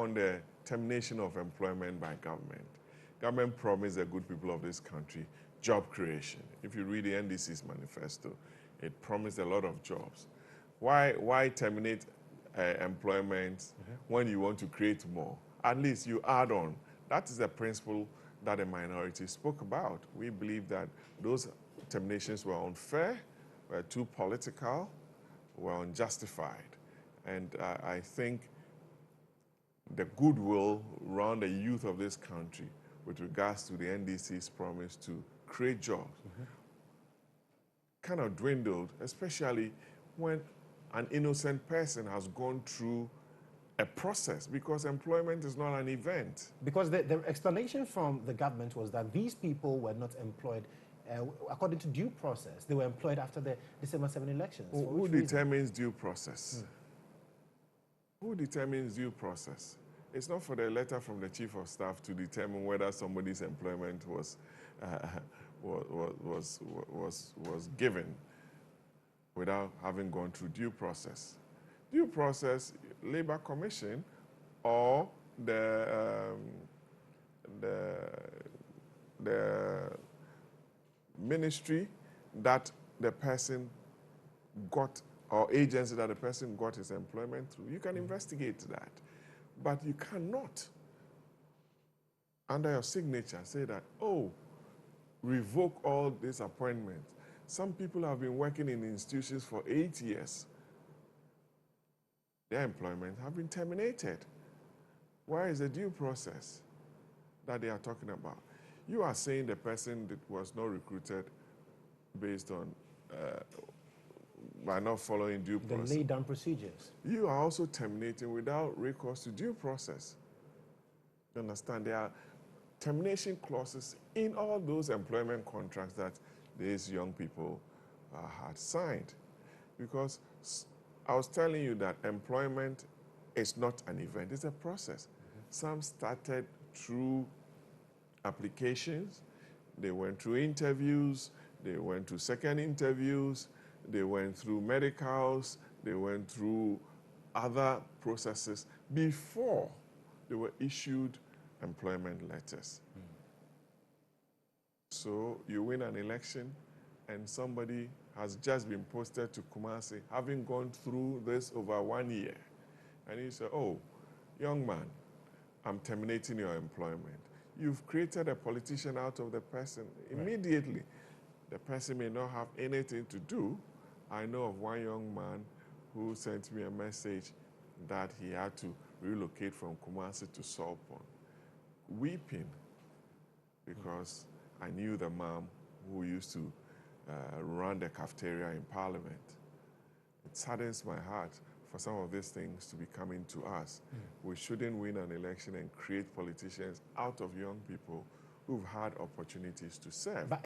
on the termination of employment by government. Government promised the good people of this country job creation. If you read the NDC's manifesto, it promised a lot of jobs. Why terminate employment when you want to create more? At least you add on. That is the principle that the minority spoke about. We believe that those terminations were unfair, were too political, were unjustified. And I think the goodwill around the youth of this country with regards to the NDC's promise to create jobs kind of dwindled, especially when an innocent person has gone through a process, because employment is not an event. Because the explanation from the government was that these people were not employed according to due process. They were employed after the December 7 elections. Who determines due process? Who determines due process? It's not for the letter from the chief of staff to determine whether somebody's employment was given without having gone through due process. Due process, Labor Commission or the ministry that the person got, or agency that the person got his employment through, you can investigate that. But you cannot, under your signature, say that, oh, revoke all these appointments. Some people have been working in institutions for 8 years. Their employment have been terminated. Where is the due process that they are talking about? You are saying the person that was not recruited based on, by not following due process. The laid down procedures. You are also terminating without recourse to due process. You understand? There are termination clauses in all those employment contracts that these young people had signed. Because I was telling you that employment is not an event, it's a process. Some started through applications, they went through interviews, they went to second interviews, they went through medicals, they went through other processes before they were issued employment letters. So you win an election and somebody has just been posted to Kumasi, having gone through this over 1 year. And you say, oh, young man, I'm terminating your employment. You've created a politician out of the person. Immediately, the person may not have anything to do. I know of one young man who sent me a message that he had to relocate from Kumasi to Solpon, weeping because I knew the mom who used to run the cafeteria in Parliament. It saddens my heart for some of these things to be coming to us. We shouldn't win an election and create politicians out of young people who've had opportunities to serve.